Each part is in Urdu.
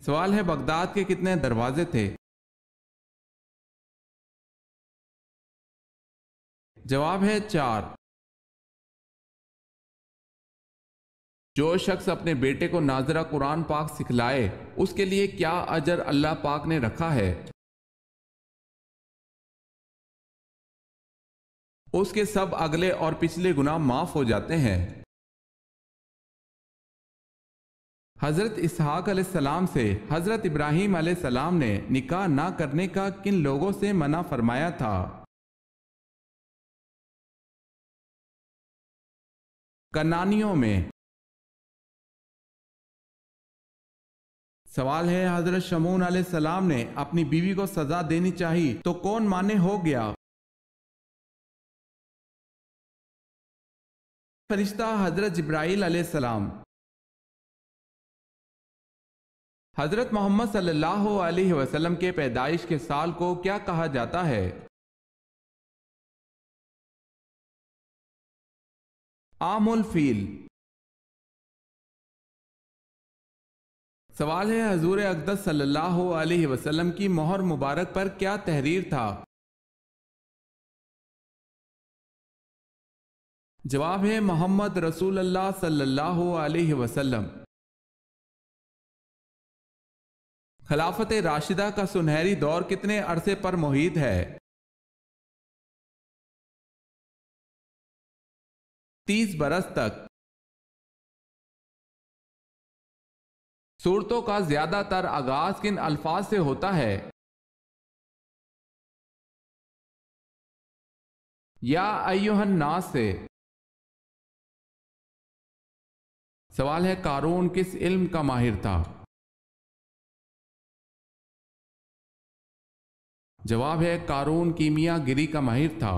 سوال ہے بغداد کے کتنے دروازے تھے؟ جواب ہے 4۔ جو شخص اپنے بیٹے کو ناظرہ قرآن پاک سکھلائے اس کے لیے کیا اجر اللہ پاک نے رکھا ہے؟ اس کے سب اگلے اور پچھلے گناہ معاف ہو جاتے ہیں۔ حضرت اسحاق علیہ السلام سے حضرت ابراہیم علیہ السلام نے نکاح نہ کرنے کا کن لوگوں سے منع فرمایا تھا؟ کنانیوں میں۔ سوال ہے حضرت شمعون علیہ السلام نے اپنی بیوی کو سزا دینی چاہی تو کون مانے ہو گیا؟ فرشتہ حضرت جبرائیل علیہ السلام۔ حضرت محمد صلی اللہ علیہ وسلم کے پیدائش کے سال کو کیا کہا جاتا ہے؟ عام الفیل۔ سوال ہے حضور اقدس صلی اللہ علیہ وسلم کی مہر مبارک پر کیا تحریر تھا؟ جواب ہے محمد رسول اللہ صلی اللہ علیہ وسلم۔ خلافت راشدہ کا سنہری دور کتنے عرصے پر محیط ہے؟ 30 برس تک۔ سورتوں کا زیادہ تر آغاز کن الفاظ سے ہوتا ہے؟ یا ایھا الناس سے۔ سوال ہے قارون کس علم کا ماہر تھا؟ جواب ہے قارون کیمیا گری کا ماہر تھا۔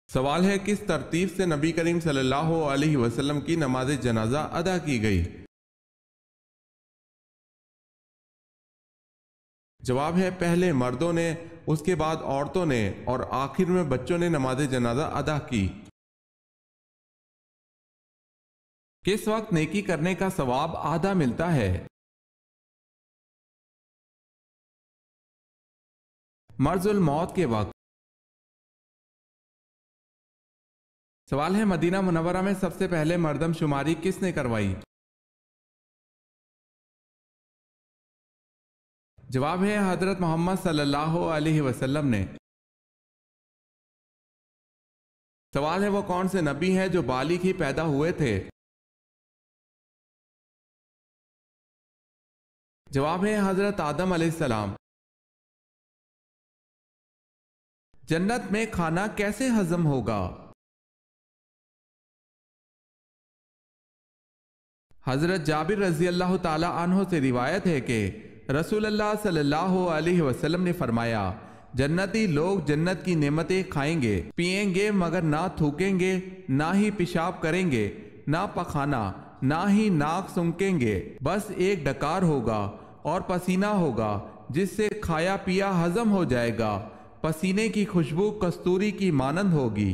سوال ہے کس ترتیب سے نبی کریم صلی اللہ علیہ وسلم کی نماز جنازہ ادا کی گئی؟ جواب ہے پہلے مردوں نے، اس کے بعد عورتوں نے اور آخر میں بچوں نے نماز جنازہ ادا کی۔ کس وقت نیکی کرنے کا ثواب آدھا ملتا ہے؟ مرض الموت کے وقت۔ سوال ہے مدینہ منورہ میں سب سے پہلے مردم شماری کس نے کروائی؟ جواب ہے حضرت محمد صلی اللہ علیہ وسلم نے۔ سوال ہے وہ کون سے نبی ہیں جو بالغ ہی پیدا ہوئے تھے؟ جواب ہے حضرت آدم علیہ السلام۔ جنت میں کھانا کیسے ہضم ہوگا؟ حضرت جابر رضی اللہ تعالی عنہ سے روایت ہے کہ رسول اللہ صلی اللہ علیہ وسلم نے فرمایا جنتی لوگ جنت کی نعمتیں کھائیں گے پئیں گے مگر نہ تھوکیں گے، نہ ہی پیشاب کریں گے، نہ پخانا، نہ ہی ناک سونکیں گے، بس ایک ڈکار ہوگا اور پسینہ ہوگا جس سے کھایا پیا ہضم ہو جائے گا، پسینے کی خوشبو کستوری کی مانند ہوگی۔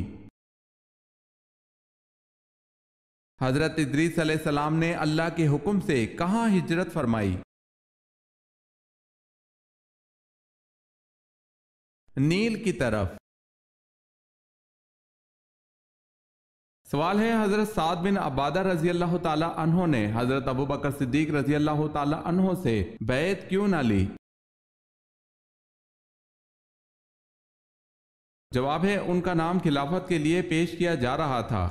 حضرت ادریس علیہ السلام نے اللہ کے حکم سے کہاں ہجرت فرمائی؟ نیل کی طرف۔ سوال ہے حضرت سعد بن عبادہ رضی اللہ تعالی عنہ نے حضرت ابو بکر صدیق رضی اللہ تعالی عنہ سے بیعت کیوں نہ لی؟ جواب ہے ان کا نام خلافت کے لیے پیش کیا جا رہا تھا۔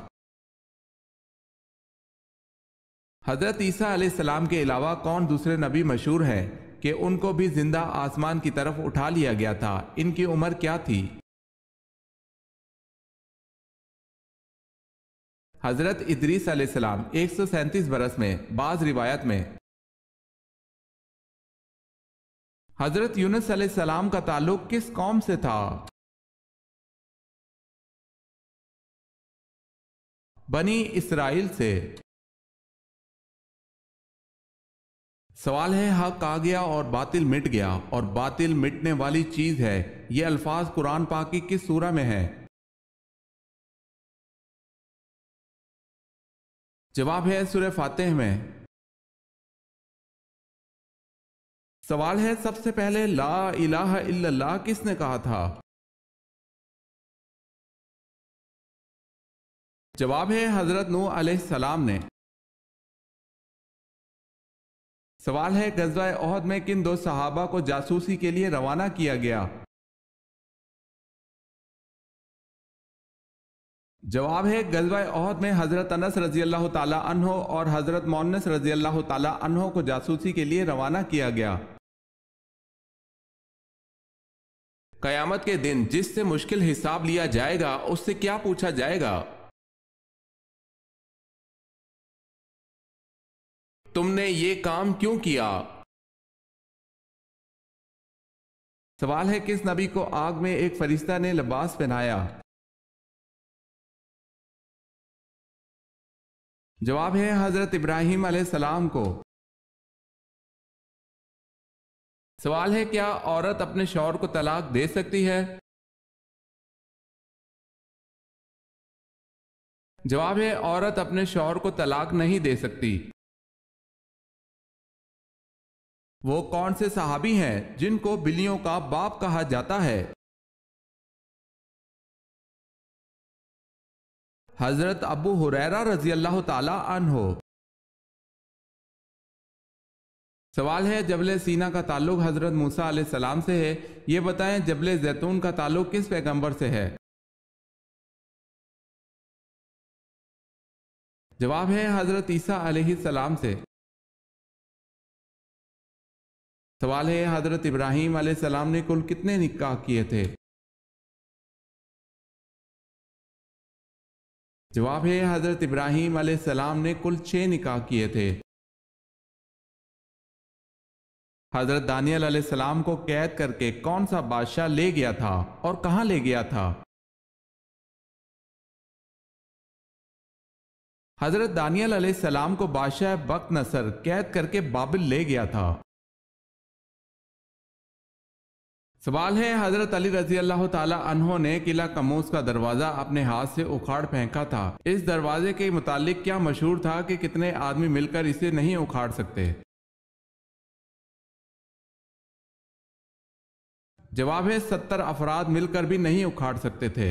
حضرت عیسیٰ علیہ السلام کے علاوہ کون دوسرے نبی مشہور ہیں کہ ان کو بھی زندہ آسمان کی طرف اٹھا لیا گیا تھا؟ ان کی عمر کیا تھی؟ حضرت ادریس علیہ السلام 137 برس میں، بعض روایت میں۔ حضرت یونس علیہ السلام کا تعلق کس قوم سے تھا؟ بنی اسرائیل سے۔ سوال ہے حق آ گیا اور باطل مٹ گیا اور باطل مٹنے والی چیز ہے، یہ الفاظ قرآن پاک کی کس سورہ میں ہے؟ جواب ہے سورہ فاتح میں۔ سوال ہے سب سے پہلے لا الہ الا اللہ کس نے کہا تھا؟ جواب ہے حضرت نوح علیہ السلام نے۔ سوال ہے غزوہ احد میں کن دو صحابہ کو جاسوسی کے لیے روانہ کیا گیا؟ جواب ہے غزوہ احد میں حضرت انس رضی اللہ تعالی عنہ اور حضرت مونس رضی اللہ تعالی عنہ کو جاسوسی کے لیے روانہ کیا گیا۔ قیامت کے دن جس سے مشکل حساب لیا جائے گا اس سے کیا پوچھا جائے گا؟ تم نے یہ کام کیوں کیا؟ سوال ہے کس نبی کو آگ میں ایک فرشتہ نے لباس پہنایا؟ جواب ہے حضرت ابراہیم علیہ السلام کو۔ سوال ہے کیا عورت اپنے شوہر کو طلاق دے سکتی ہے؟ جواب ہے عورت اپنے شوہر کو طلاق نہیں دے سکتی۔ وہ کون سے صحابی ہیں جن کو بلیوں کا باپ کہا جاتا ہے؟ حضرت ابو ہریرہ رضی اللہ تعالی عنہ۔ سوال ہے جبل سینا کا تعلق حضرت موسیٰ علیہ السلام سے ہے، یہ بتائیں جبل زیتون کا تعلق کس پیغمبر سے ہے؟ جواب ہے حضرت عیسیٰ علیہ السلام سے۔ سوال ہے حضرت ابراہیم علیہ السلام نے کل کتنے نکاح کیے تھے؟ جواب ہے حضرت ابراہیم علیہ السلام نے کل 6 نکاح کیے تھے۔ حضرت دانیال علیہ السلام کو قید کر کے کون سا بادشاہ لے گیا تھا اور کہاں لے گیا تھا؟ حضرت دانیال علیہ السلام کو بادشاہ بخت نصر قید کر کے بابل لے گیا تھا۔ سوال ہے حضرت علی رضی اللہ تعالی عنہ نے قلعہ کموز کا دروازہ اپنے ہاتھ سے اکھاڑ پھینکا تھا، اس دروازے کے متعلق کیا مشہور تھا کہ کتنے آدمی مل کر اسے نہیں اکھاڑ سکتے؟ جواب ہے 70 افراد مل کر بھی نہیں اکھاڑ سکتے تھے۔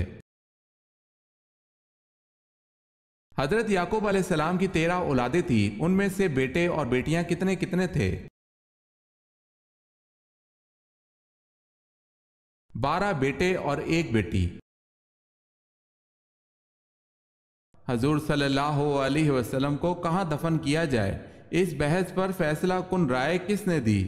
حضرت یعقوب علیہ السلام کی 13 اولادیں تھیں، ان میں سے بیٹے اور بیٹیاں کتنے کتنے تھے؟ 12 بیٹے اور 1 بیٹی۔ حضور صلی اللہ علیہ وسلم کو کہاں دفن کیا جائے، اس بحث پر فیصلہ کن رائے کس نے دی؟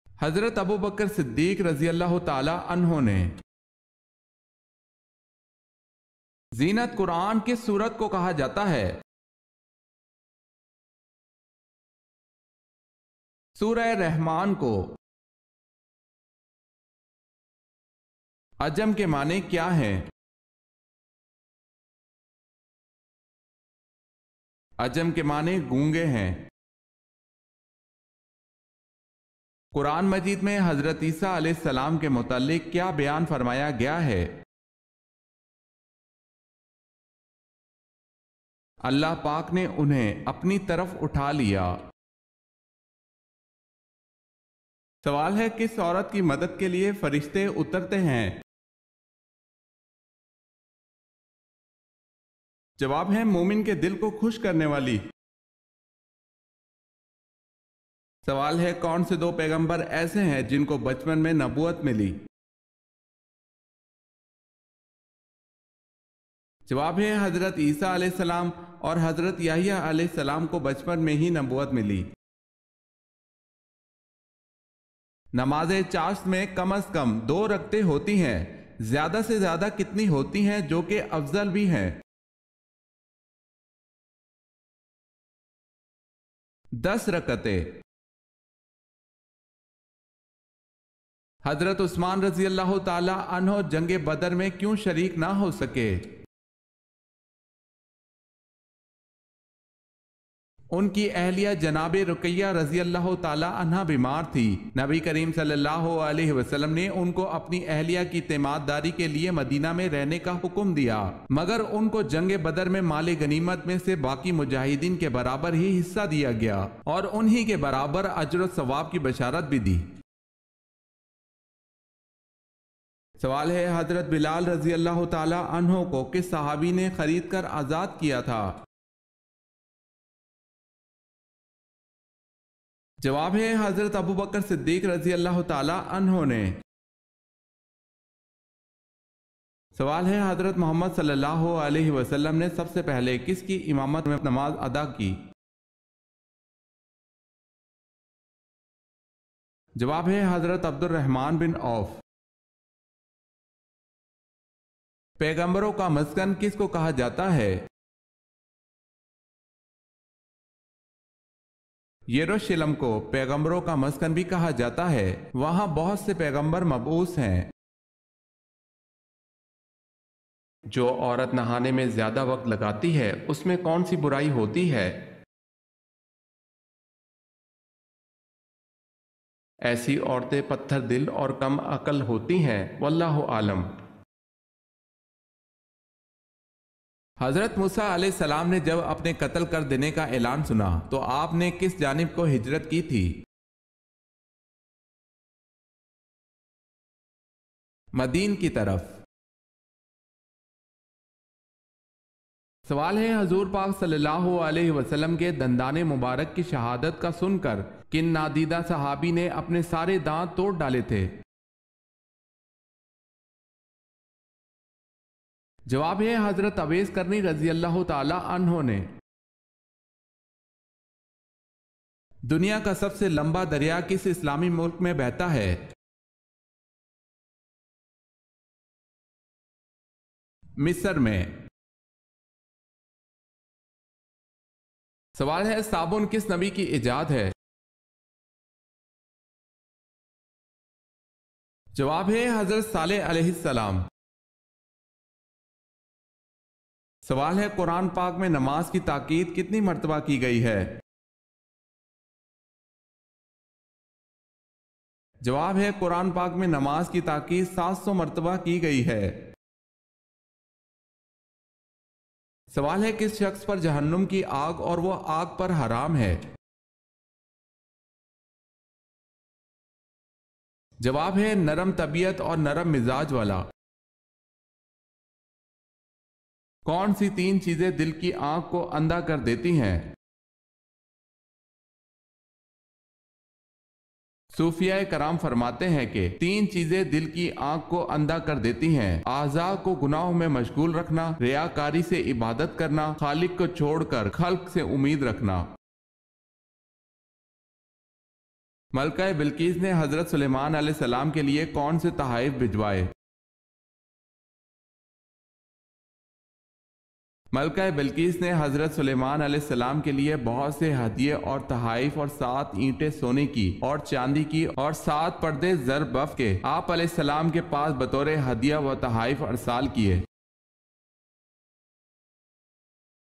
حضرت ابو بکر صدیق رضی اللہ تعالی عنہ نے۔ زینت قرآن کس سورت کو کہا جاتا ہے؟ سورہ رحمان کو۔ عجم کے معنی کیا ہیں؟ عجم کے معنی گونگے ہیں۔ قرآن مجید میں حضرت عیسیٰ علیہ السلام کے متعلق کیا بیان فرمایا گیا ہے؟ اللہ پاک نے انہیں اپنی طرف اٹھا لیا۔ سوال ہے کس عورت کی مدد کے لیے فرشتے اترتے ہیں؟ جواب ہے مومن کے دل کو خوش کرنے والی۔ سوال ہے کون سے 2 پیغمبر ایسے ہیں جن کو بچپن میں نبوت ملی؟ جواب ہے حضرت عیسیٰ علیہ السلام اور حضرت یحییٰ علیہ السلام کو بچپن میں ہی نبوت ملی۔ نماز چاشت میں کم از کم 2 رکعتیں ہوتی ہیں، زیادہ سے زیادہ کتنی ہوتی ہیں جو کہ افضل بھی ہیں؟ 10 رکعتیں۔ حضرت عثمان رضی اللہ تعالی عنہ جنگ بدر میں کیوں شریک نہ ہو سکے؟ ان کی اہلیہ جناب رقیہ رضی اللہ تعالی عنہ بیمار تھی۔ نبی کریم صلی اللہ علیہ وسلم نے ان کو اپنی اہلیہ کی تیمارداری کے لیے مدینہ میں رہنے کا حکم دیا، مگر ان کو جنگ بدر میں مال غنیمت میں سے باقی مجاہدین کے برابر ہی حصہ دیا گیا اور انہی کے برابر اجر و ثواب کی بشارت بھی دی۔ سوال ہے، حضرت بلال رضی اللہ تعالی عنہ کو کس صحابی نے خرید کر آزاد کیا تھا؟ جواب ہے حضرت ابو بکر صدیق رضی اللہ تعالی عنہ نے۔ سوال ہے، حضرت محمد صلی اللہ علیہ وسلم نے سب سے پہلے کس کی امامت میں نماز ادا کی؟ جواب ہے حضرت عبد الرحمن بن عوف۔ پیغمبروں کا مسکن کس کو کہا جاتا ہے؟ یروشلم کو پیغمبروں کا مسکن بھی کہا جاتا ہے، وہاں بہت سے پیغمبر مبعوث ہیں۔ جو عورت نہانے میں زیادہ وقت لگاتی ہے اس میں کون سی برائی ہوتی ہے؟ ایسی عورتیں پتھر دل اور کم عقل ہوتی ہیں، واللہ عالم۔ حضرت موسیٰ علیہ السلام نے جب اپنے قتل کر دینے کا اعلان سنا تو آپ نے کس جانب کو ہجرت کی تھی؟ مدین کی طرف۔ سوال ہے، حضور پاک صلی اللہ علیہ وسلم کے دندان مبارک کی شہادت کا سن کر کن نادیدہ صحابی نے اپنے سارے دانت توڑ ڈالے تھے؟ جواب ہے حضرت اویس کرنی رضی اللہ تعالی عنہ نے۔ دنیا کا سب سے لمبا دریا کس اسلامی ملک میں بہتا ہے؟ مصر میں۔ سوال ہے، صابن کس نبی کی ایجاد ہے؟ جواب ہے حضرت صالح علیہ السلام۔ سوال ہے، قرآن پاک میں نماز کی تاکید کتنی مرتبہ کی گئی ہے؟ جواب ہے قرآن پاک میں نماز کی تاکید 700 مرتبہ کی گئی ہے۔ سوال ہے، کس شخص پر جہنم کی آگ اور وہ آگ پر حرام ہے؟ جواب ہے نرم طبیعت اور نرم مزاج والا۔ کون سی 3 چیزیں دل کی آنکھ کو اندھا کر دیتی ہیں؟ صوفیہ کرام فرماتے ہیں کہ 3 چیزیں دل کی آنکھ کو اندھا کر دیتی ہیں: اعضاء کو گناہوں میں مشغول رکھنا، ریاکاری سے عبادت کرنا، خالق کو چھوڑ کر خلق سے امید رکھنا۔ ملکہ بلقیس نے حضرت سلیمان علیہ السلام کے لیے کون سے تحائف بھجوائے؟ ملکہ بلقیس نے حضرت سلیمان علیہ السلام کے لیے بہت سے ہدیے اور تحائف اور 7 اینٹیں سونے کی اور چاندی کی اور 7 پردے زر بف کے آپ علیہ السلام کے پاس بطور ہدیہ و تحائف ارسال کیے۔